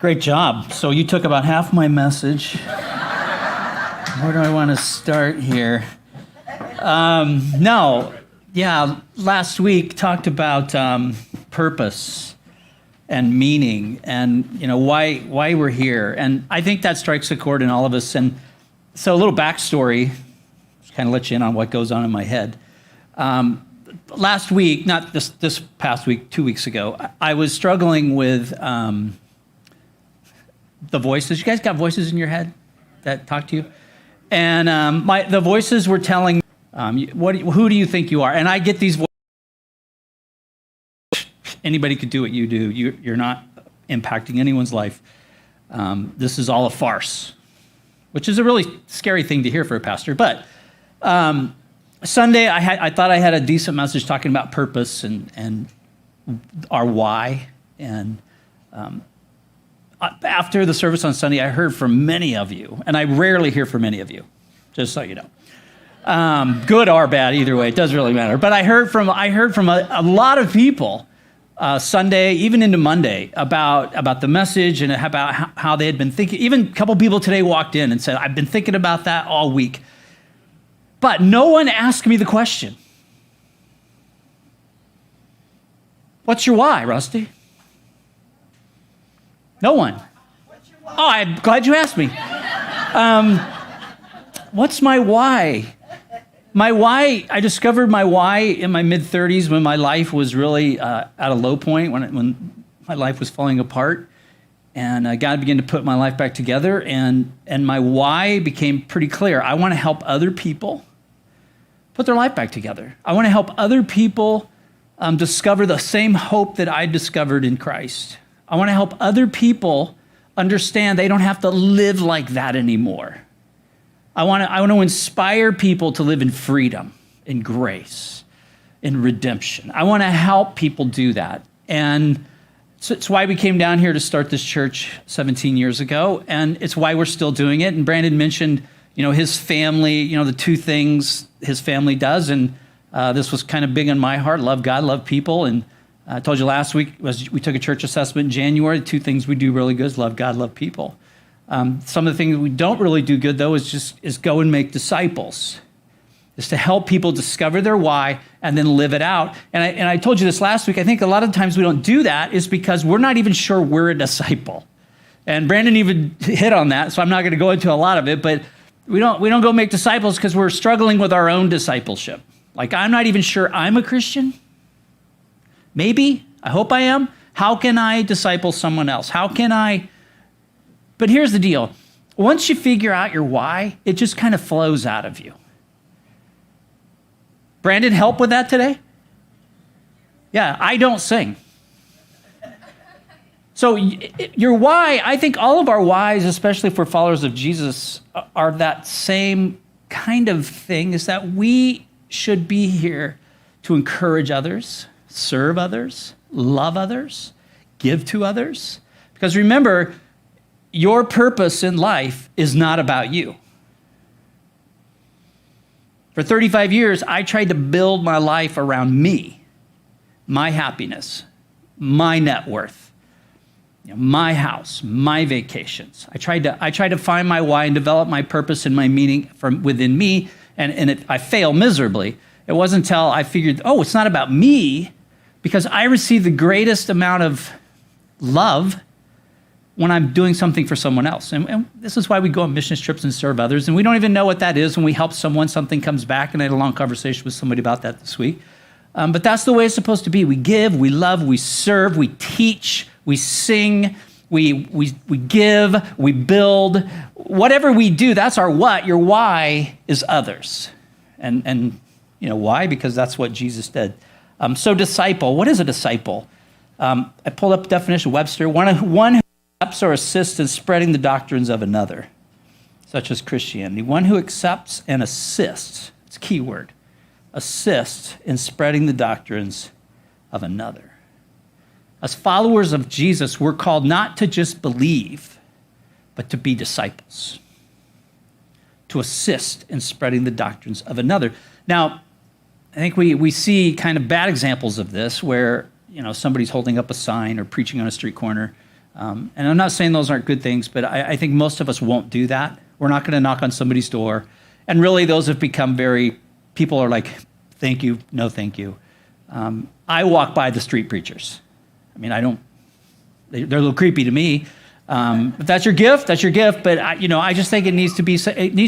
Great job. So you took about half my message. Where do I want to start here? Last week talked about purpose and meaning and, why we're here. And I think that strikes a chord in all of us. And so a little backstory, just kind of let you in on what goes on in my head. Last week, not this past week, 2 weeks ago, I was struggling with the voices. You guys got voices in your head that talk to you? And the voices were telling who do you think you are? And I get these voices. Anybody could do what you do. You're not impacting anyone's life. This is all a farce, which is a really scary thing to hear for a pastor. But Sunday, I thought I had a decent message talking about purpose and our why. And after the service on Sunday, I heard from many of you, and I rarely hear from any of you, just so you know. Good or bad, either way, it doesn't really matter. But I heard from a lot of people Sunday, even into Monday, about the message and about how they had been thinking. Even a couple people today walked in and said, I've been thinking about that all week. But no one asked me the question. What's your why, Rusty? No one. Oh, I'm glad you asked me. What's my why? My why, I discovered my why in my mid-30s when my life was really at a low point, when my life was falling apart. And God began to put my life back together. And my why became pretty clear. I want to help other people put their life back together. I want to help other people discover the same hope that I discovered in Christ. I want to help other people understand they don't have to live like that anymore. I want to inspire people to live in freedom, in grace, in redemption. I want to help people do that. And so it's why we came down here to start this church 17 years ago, and it's why we're still doing it. And Brandon mentioned, his family, the two things his family does, and this was kind of big on my heart: love God, love people. And I told you last week we took a church assessment in January. The two things we do really good is love God, love people. Some of the things we don't really do good, though, is go and make disciples, is to help people discover their why and then live it out. And I told you this last week. I think a lot of times we don't do that is because we're not even sure we're a disciple. And Brandon even hit on that, so I'm not going to go into a lot of it. But we don't go make disciples because we're struggling with our own discipleship. Like, I'm not even sure I'm a Christian. Maybe. I hope I am. How can I disciple someone else? How can I? But here's the deal. Once you figure out your why, it just kind of flows out of you. Brandon, help with that today? Yeah, I don't sing. So your why, I think all of our whys, especially for followers of Jesus, are that same kind of thing, is that we should be here to encourage others, serve others, love others, give to others. Because remember, your purpose in life is not about you. For 35 years, I tried to build my life around me, my happiness, my net worth, my house, my vacations. I tried to find my why and develop my purpose and my meaning from within me, and I failed miserably. It wasn't until I figured, it's not about me, because I receive the greatest amount of love when I'm doing something for someone else. And this is why we go on mission trips and serve others. And we don't even know what that is when we help someone, something comes back. And I had a long conversation with somebody about that this week. But that's the way it's supposed to be. We give, we love, we serve, we teach, we sing, we give, we build. Whatever we do, that's our what. Your why is others. And why? Because that's what Jesus did. So disciple, what is a disciple? I pulled up the definition, Webster. One who accepts or assists in spreading the doctrines of another, such as Christianity. One who accepts and assists, it's a key word, assists in spreading the doctrines of another. As followers of Jesus, we're called not to just believe, but to be disciples, to assist in spreading the doctrines of another. Now, I think we see kind of bad examples of this where, somebody's holding up a sign or preaching on a street corner. And I'm not saying those aren't good things, but I think most of us won't do that. We're not going to knock on somebody's door. And really, those have become people are like, thank you, no thank you. I walk by the street preachers. I mean, they're a little creepy to me. If that's your gift, that's your gift. But I just think it needs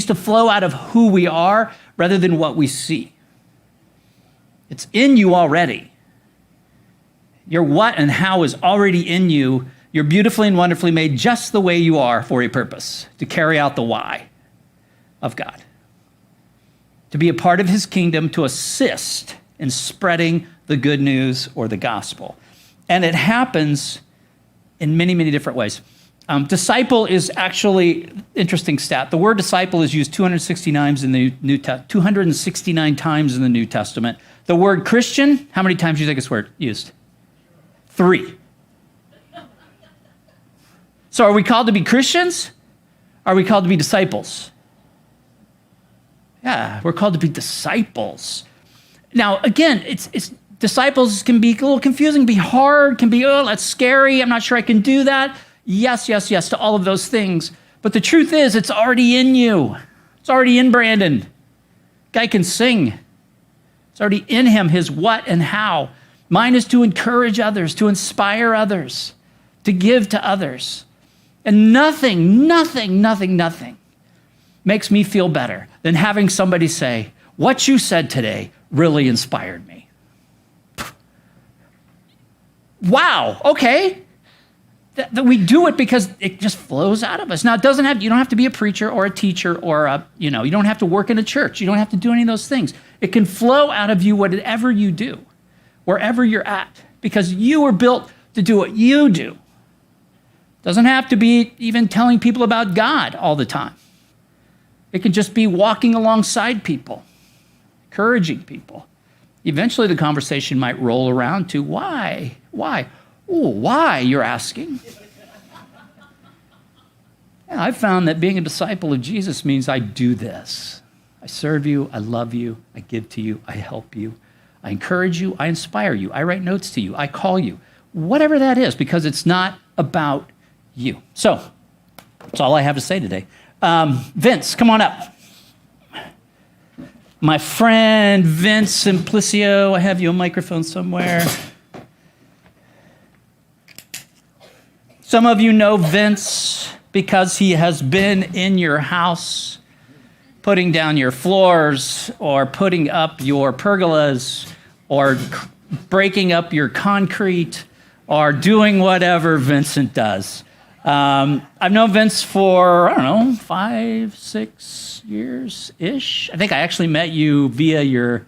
to flow out of who we are rather than what we see. It's in you already. Your what and how is already in you. You're beautifully and wonderfully made just the way you are for a purpose, to carry out the why of God, to be a part of his kingdom, to assist in spreading the good news or the gospel. And it happens in many, many different ways. Disciple is actually interesting stat. The word disciple is used 269 times in the New Testament. The word Christian, how many times do you think it's used? 3. So are we called to be Christians? Are we called to be disciples? Yeah, we're called to be disciples. Now, again, it's disciples can be a little confusing, can be hard, can be, that's scary. I'm not sure I can do that. Yes to all of those things. But the truth is, it's already in you. It's already in Brandon. Guy can sing. It's already in him, his what and how. Mine is to encourage others, to inspire others, to give to others. And nothing makes me feel better than having somebody say, what you said today really inspired me. Wow, okay. That we do it because it just flows out of us. Now, you don't have to be a preacher or a teacher or you don't have to work in a church. You don't have to do any of those things. It can flow out of you whatever you do, wherever you're at, because you were built to do what you do. Doesn't have to be even telling people about God all the time. It can just be walking alongside people, encouraging people. Eventually the conversation might roll around to why? Oh, why, you're asking? Yeah, I've found that being a disciple of Jesus means I do this. I serve you, I love you, I give to you, I help you, I encourage you, I inspire you, I write notes to you, I call you, whatever that is, because it's not about you. So, that's all I have to say today. Vince, come on up. My friend Vince Simplicio, I have you a microphone somewhere. Some of you know Vince because he has been in your house putting down your floors or putting up your pergolas or breaking up your concrete or doing whatever Vincent does. I've known Vince for, 5, 6 years-ish. I think I actually met you via your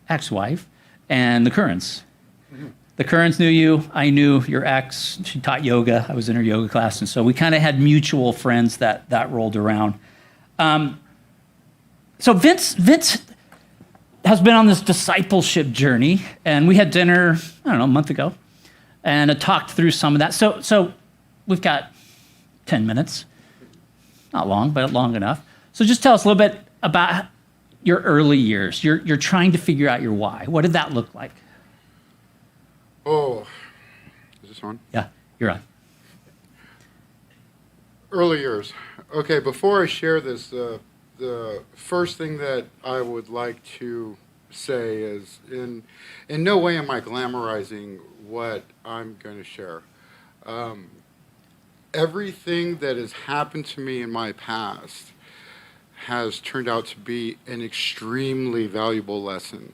ex-wife and the Currens. The Currens knew you. I knew your ex. She taught yoga. I was in her yoga class. And so we kind of had mutual friends that rolled around. So Vince has been on this discipleship journey. And we had dinner, a month ago. And I talked through some of that. So we've got 10 minutes. Not long, but long enough. So just tell us a little bit about your early years. You're trying to figure out your why. What did that look like? Oh, is this on? Yeah, you're on. Early years. Okay, before I share this, the first thing that I would like to say is in no way am I glamorizing what I'm going to share. Everything that has happened to me in my past has turned out to be an extremely valuable lesson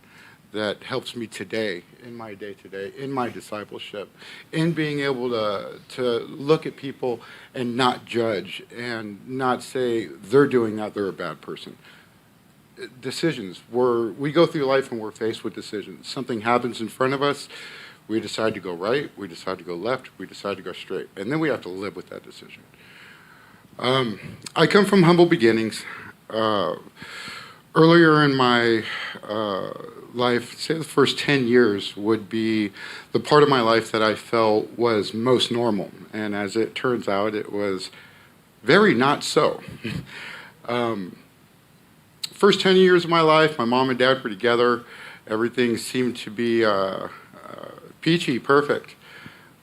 that helps me today, in my day-to-day, in my discipleship, in being able to look at people and not judge and not say they're doing that, they're a bad person. Decisions. We go through life and we're faced with decisions. Something happens in front of us, we decide to go right, we decide to go left, we decide to go straight, and then we have to live with that decision. I come from humble beginnings. Earlier in my life, say the first 10 years would be the part of my life that I felt was most normal. And as it turns out, it was very not so. First 10 years of my life, my mom and dad were together. Everything seemed to be peachy, perfect.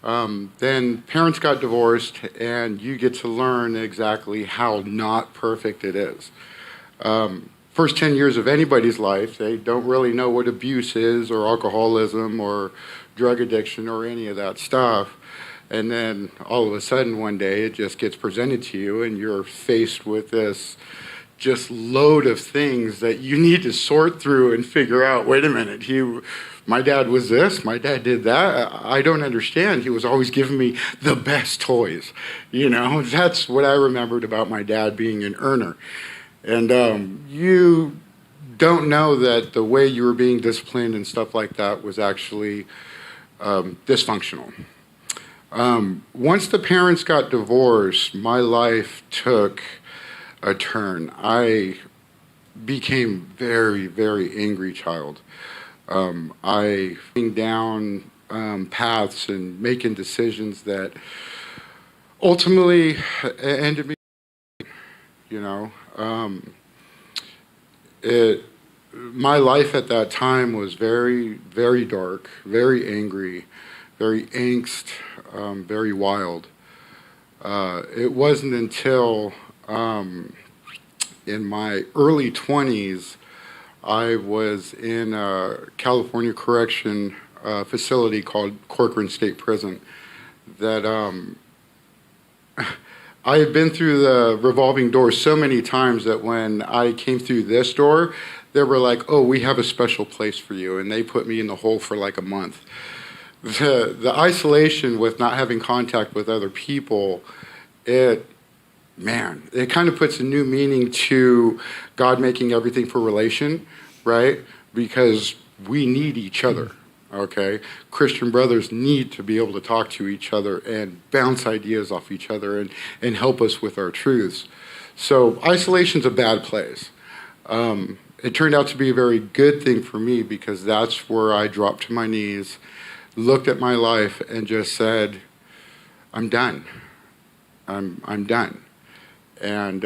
Then parents got divorced, and you get to learn exactly how not perfect it is. First 10 years of anybody's life, they don't really know what abuse is or alcoholism or drug addiction or any of that stuff. And then all of a sudden one day it just gets presented to you and you're faced with this just load of things that you need to sort through and figure out, wait a minute, my dad was this, my dad did that. I don't understand. He was always giving me the best toys. That's what I remembered about my dad being an earner. And you don't know that the way you were being disciplined and stuff like that was actually dysfunctional. Once the parents got divorced, my life took a turn. I became very, very angry child. I went down paths and making decisions that ultimately ended me, my life at that time was very, very dark, very angry, very angst, very wild. It wasn't until in my early 20s, I was in a California correction facility called Corcoran State Prison that I had been through the revolving door so many times that when I came through this door, they were like, oh, we have a special place for you. And they put me in the hole for like a month. The isolation with not having contact with other people, it kind of puts a new meaning to God making everything for relation, right? Because we need each other. Okay, Christian brothers need to be able to talk to each other and bounce ideas off each other and help us with our truths. So isolation's a bad place. It turned out to be a very good thing for me because that's where I dropped to my knees, looked at my life, and just said, I'm done. I'm done. And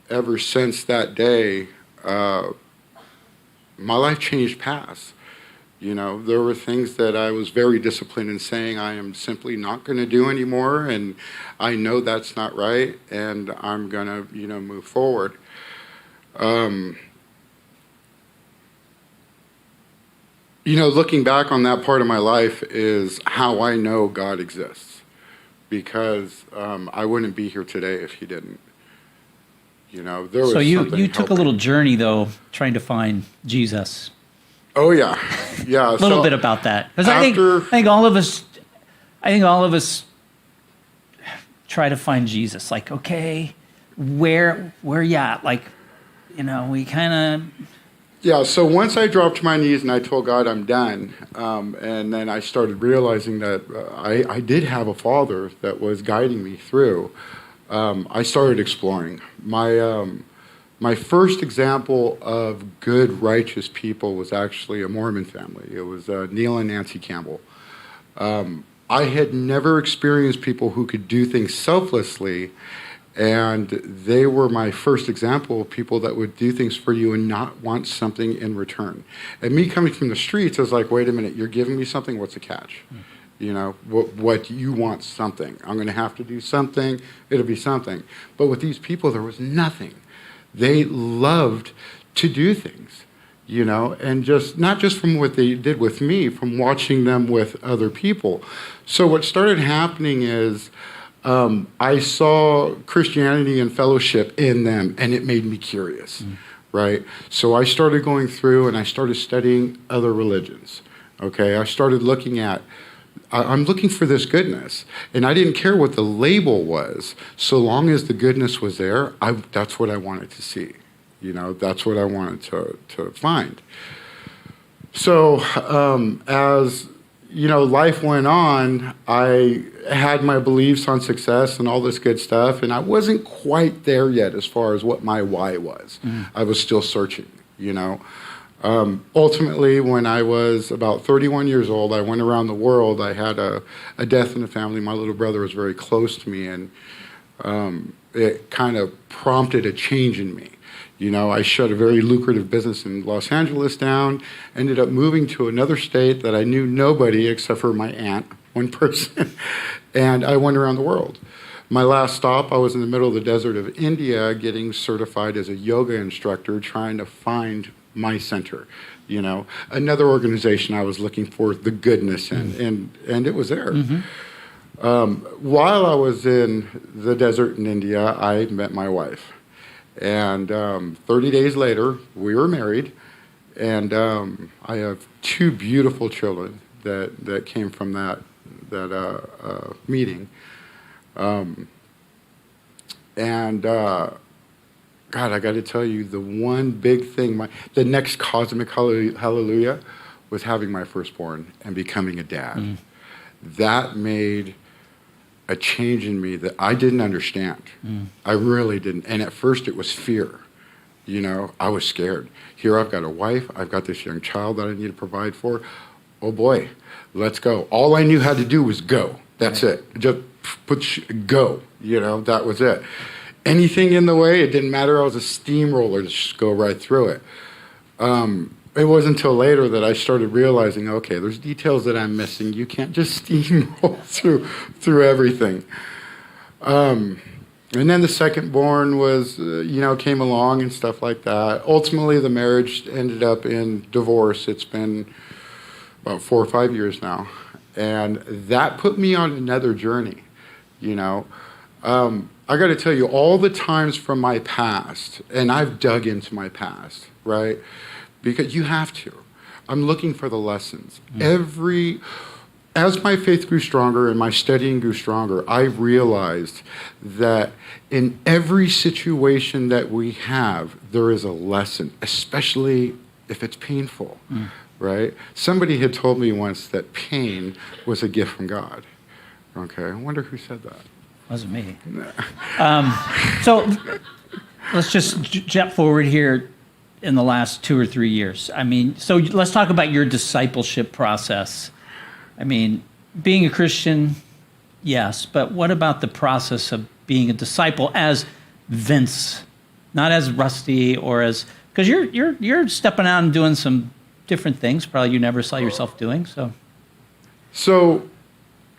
ever since that day, my life changed paths. There were things that I was very disciplined in saying I am simply not going to do anymore, and I know that's not right, and I'm going to, move forward. Looking back on that part of my life is how I know God exists, because I wouldn't be here today if He didn't. There was so you took a helping. little journey though, trying to find Jesus. Oh yeah. A little bit about that, because I think all of us try to find Jesus. Like, okay, where you at? Like, we kind of. Yeah. So once I dropped to my knees and I told God I'm done, and then I started realizing that I did have a Father that was guiding me through. I started exploring. My first example of good, righteous people was actually a Mormon family. It was Neil and Nancy Campbell. I had never experienced people who could do things selflessly, and they were my first example of people that would do things for you and not want something in return. And me coming from the streets, I was like, wait a minute, you're giving me something, what's the catch? What you want something. I'm going to have to do something, it'll be something. But with these people, there was nothing. They loved to do things, and not just from what they did with me, from watching them with other people. So what started happening is I saw Christianity and fellowship in them, and it made me curious, right? So I started going through and I started studying other religions, okay? I started looking at, I'm looking for this goodness, and I didn't care what the label was, so long as the goodness was there. That's what I wanted to see, that's what I wanted to find. So as life went on, I had my beliefs on success and all this good stuff, and I wasn't quite there yet as far as what my why was. I was still searching, Ultimately, when I was about 31 years old, I went around the world. I had a death in the family. My little brother was very close to me, and it kind of prompted a change in me. I shut a very lucrative business in Los Angeles down, ended up moving to another state that I knew nobody except for my aunt one person. And I went around the world. My last stop, I was in the middle of the desert of India getting certified as a yoga instructor, trying to find my center. You know, another organization I was looking for the goodness in, and it was there. While I was in the desert in India, I met my wife. And 30 days later, we were married. And I have two beautiful children that came from that meeting. God, I got to tell you, the one big thing, the next cosmic hallelujah was having my firstborn and becoming a dad. That made a change in me that I didn't understand. I really didn't. And at first it was fear. You know, I was scared. Here I've got a wife, I've got this young child that I need to provide for. Oh boy, let's go. All I knew how to do was go. That's it. Just go. You know, that was it. Anything in the way, it didn't matter. I was a steamroller to just go right through it. It wasn't until later that I started realizing, okay, there's details that I'm missing. You can't just steamroll through everything. And then the second born was, came along and stuff like that. Ultimately, the marriage ended up in divorce. It's been about 4 or 5 years now. And that put me on another journey, you know. I got to tell you, all the times from my past, and I've dug into my past, right? Because you have to. I'm looking for the lessons. As my faith grew stronger and my studying grew stronger, I realized that in every situation that we have, there is a lesson, especially if it's painful, right? Somebody had told me once that pain was a gift from God. Okay, I wonder who said that. Wasn't me. So let's just jump forward here in the last 2 or 3 years. I mean, so let's talk about your discipleship process. I mean, being a Christian, yes, but what about the process of being a disciple as Vince, not as Rusty or as, because you're stepping out and doing some different things probably you never saw yourself doing. So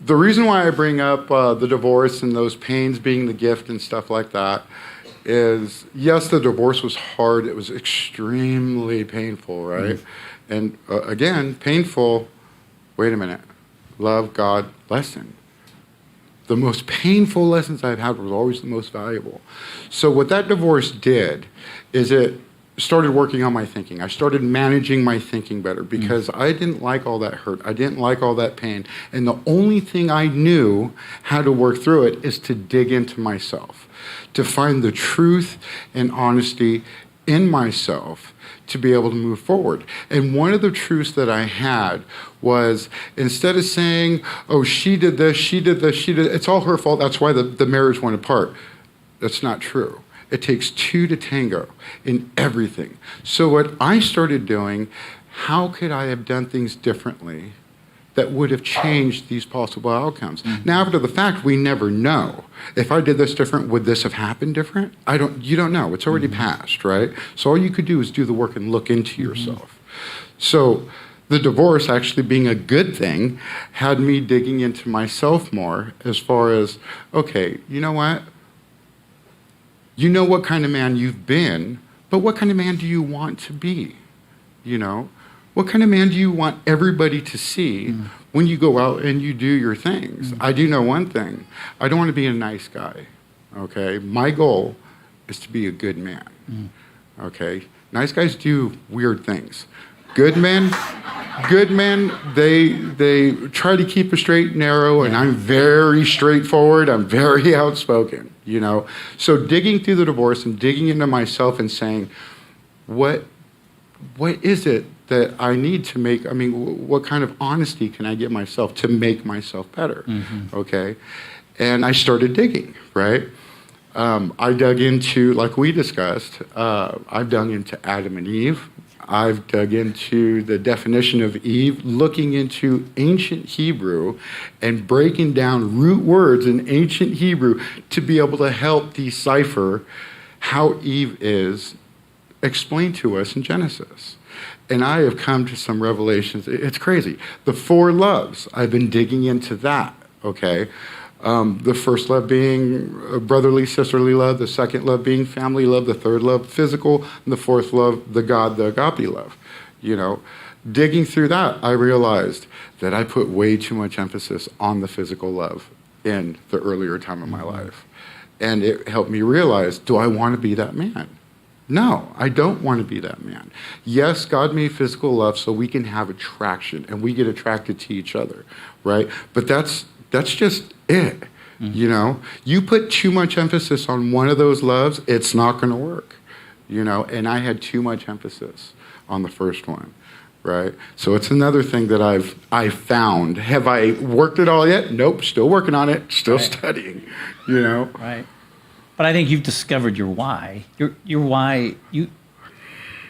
the reason why I bring up the divorce and those pains being the gift and stuff like that is, yes, the divorce was hard. It was extremely painful, right? And again, painful, wait a minute, love, God, lesson. The most painful lessons I've had were always the most valuable. So what that divorce did is it started working on my thinking. I started managing my thinking better because I didn't like all that hurt. I didn't like all that pain. And the only thing I knew how to work through it is to dig into myself, to find the truth and honesty in myself to be able to move forward. And one of the truths that I had was, instead of saying, oh, she did this, it's all her fault, that's why the marriage went apart. That's not true. It takes two to tango in everything. So what I started doing, how could I have done things differently that would have changed these possible outcomes? Now, after the fact, we never know. If I did this different, would this have happened different? You don't know. It's already passed, right? So all you could do is do the work and look into yourself. So the divorce actually being a good thing had me digging into myself more as far as, okay, you know what? You know what kind of man you've been, but what kind of man do you want to be? You know? What kind of man do you want everybody to see when you go out and you do your things? I do know one thing. I don't want to be a nice guy, okay? My goal is to be a good man, okay? Nice guys do weird things. Good men, they try to keep a straight and narrow, and I'm very straightforward. I'm very outspoken, you know? So digging through the divorce and digging into myself and saying, what is it that I need to make, what kind of honesty can I give myself to make myself better, okay? And I started digging, right? I dug into, like we discussed, I've dug into Adam and Eve. I've dug into the definition of Eve, looking into ancient Hebrew and breaking down root words in ancient Hebrew to be able to help decipher how Eve is explained to us in Genesis. And I have come to some revelations. It's crazy. The 4 loves, I've been digging into that, okay? The first love being brotherly, sisterly love. The second love being family love. The third love, physical. And the fourth love, the God, the agape love. You know, digging through that, I realized that I put way too much emphasis on the physical love in the earlier time of my life. And it helped me realize, do I want to be that man? No, I don't want to be that man. Yes, God made physical love so we can have attraction and we get attracted to each other, right? But that's just it. You know, you put too much emphasis on one of those loves, it's not going to work. You know, and I had too much emphasis on the first one, right? So it's another thing that I've found. Have I worked it all yet? Nope, still working on it, still studying. You know, right. But I think you've discovered your why. Your why.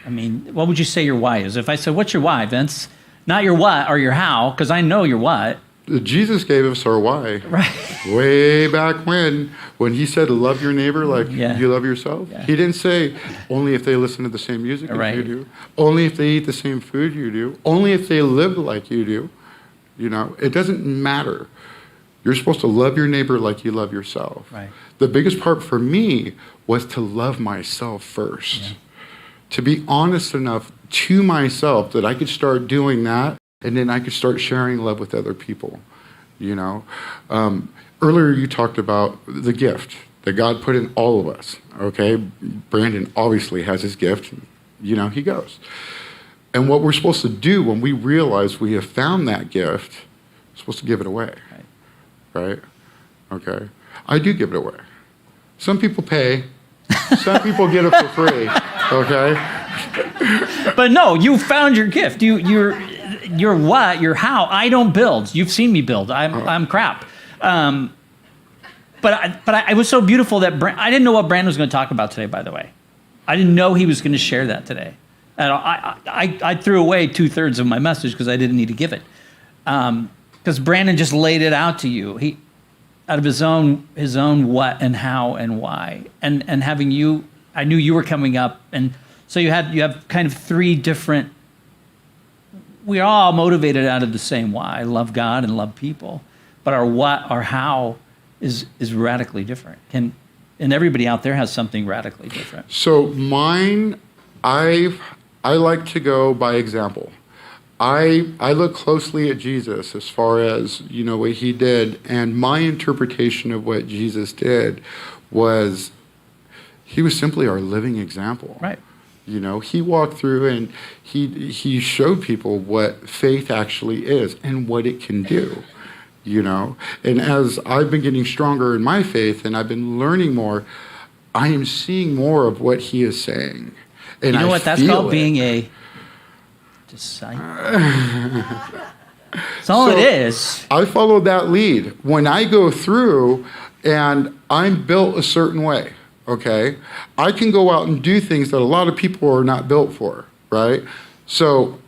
I mean, what would you say your why is? If I said, "What's your why, Vince?" Not your what or your how, because I know your what. Jesus gave us our why. Right. Way back when he said, love your neighbor like you love yourself. Yeah. He didn't say, only if they listen to the same music as you do. Only if they eat the same food you do. Only if they live like you do. You know, it doesn't matter. You're supposed to love your neighbor like you love yourself. Right. The biggest part for me was to love myself first. Yeah. To be honest enough to myself that I could start doing that. And then I could start sharing love with other people, you know. Earlier you talked about the gift that God put in all of us, okay? Brandon obviously has his gift. You know, he goes. And what we're supposed to do when we realize we have found that gift, we're supposed to give it away, right? Okay? I do give it away. Some people pay. Some people get it for free, okay? But no, you found your gift. Your what, your how. I don't build. You've seen me build. I'm crap. But it was so beautiful that I didn't know what Brandon was going to talk about today, by the way. I didn't know he was going to share that today. And I threw away 2/3 of my message because I didn't need to give it. Because Brandon just laid it out to you. He, out of his own what and how and why. And having you, I knew you were coming up. And so you have kind of 3 different. We're all motivated out of the same why, love God and love people. But our what, our how is radically different. And everybody out there has something radically different. So mine, I like to go by example. I look closely at Jesus as far as, you know, what he did. And my interpretation of what Jesus did was he was simply our living example. Right. You know, he walked through and he showed people what faith actually is and what it can do, you know. And as I've been getting stronger in my faith and I've been learning more, I am seeing more of what he is saying. And you know what? That's called being a disciple. That's all it is. I followed that lead. When I go through and I'm built a certain way, okay, I can go out and do things that a lot of people are not built for, right? So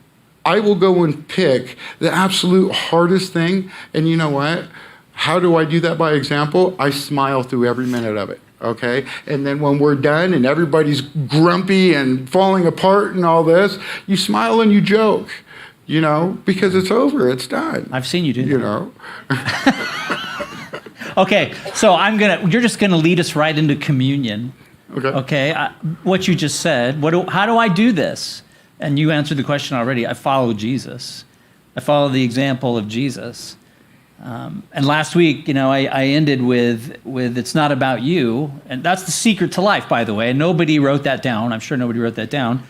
I will go and pick the absolute hardest thing, and you know what? How do I do that by example? I smile through every minute of it, okay? And then when we're done and everybody's grumpy and falling apart and all this, you smile and you joke, you know, because it's over, it's done. I've seen you do that. You know? Okay, so you're just gonna lead us right into communion. Okay. What you just said. How do I do this? And you answered the question already. I follow Jesus. I follow the example of Jesus. And last week, you know, I ended with it's not about you, and that's the secret to life, by the way. Nobody wrote that down. I'm sure nobody wrote that down.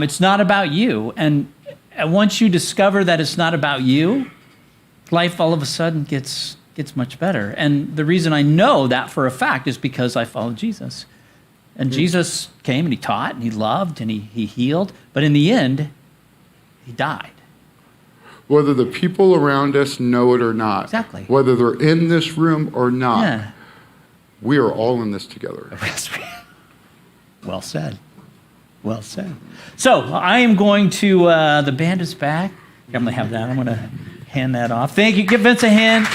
It's not about you, and once you discover that it's not about you, life all of a sudden gets much better. And the reason I know that for a fact is because I follow Jesus. And Jesus came and he taught and he loved and he healed. But in the end, he died. Whether the people around us know it or not. Exactly. Whether they're in this room or not. We are all in this together. Well said. Well said. So I am going to, the band is back. I'm going to have that. I'm going to hand that off. Thank you. Give Vince a hand.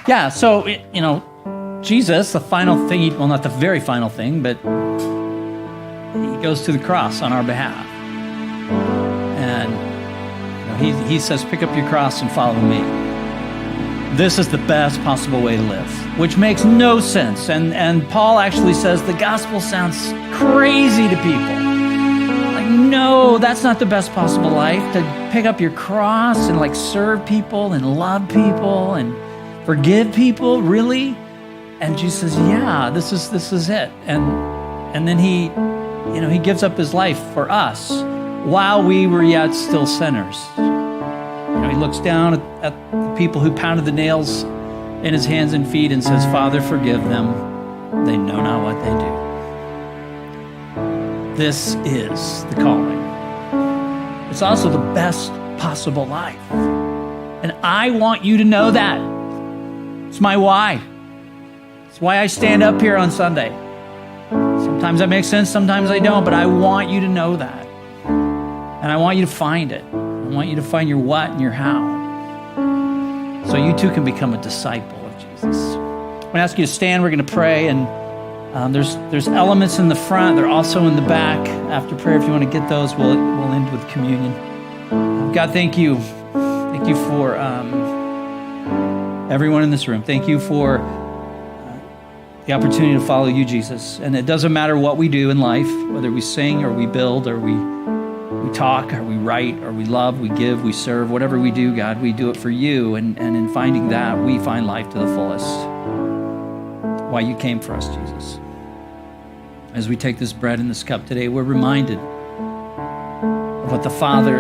Yeah, so, you know, Jesus, the final thing, well, not the very final thing, but he goes to the cross on our behalf. And he says, pick up your cross and follow me. This is the best possible way to live, which makes no sense. And Paul actually says the gospel sounds crazy to people. Like, no, that's not the best possible life, to pick up your cross and like serve people and love people and forgive people, really? And Jesus says, yeah, this is it. And then he gives up his life for us while we were yet still sinners. He looks down at the people who pounded the nails in his hands and feet and says, Father, forgive them. They know not what they do. This is the calling. It's also the best possible life. And I want you to know that. It's my why. It's why I stand up here on Sunday. Sometimes that makes sense, sometimes I don't, but I want you to know that. And I want you to find it. I want you to find your what and your how. So you too can become a disciple of Jesus. I'm going to ask you to stand. We're going to pray. And there's elements in the front. They're also in the back. After prayer, if you want to get those, we'll end with communion. God, thank you. Thank you for everyone in this room. Thank you for the opportunity to follow you, Jesus. And it doesn't matter what we do in life, whether we sing or we build or we talk or we write or we love, we give, we serve, whatever we do, God, we do it for you. And in finding that, we find life to the fullest. Why you came for us, Jesus. As we take this bread and this cup today, we're reminded of what the Father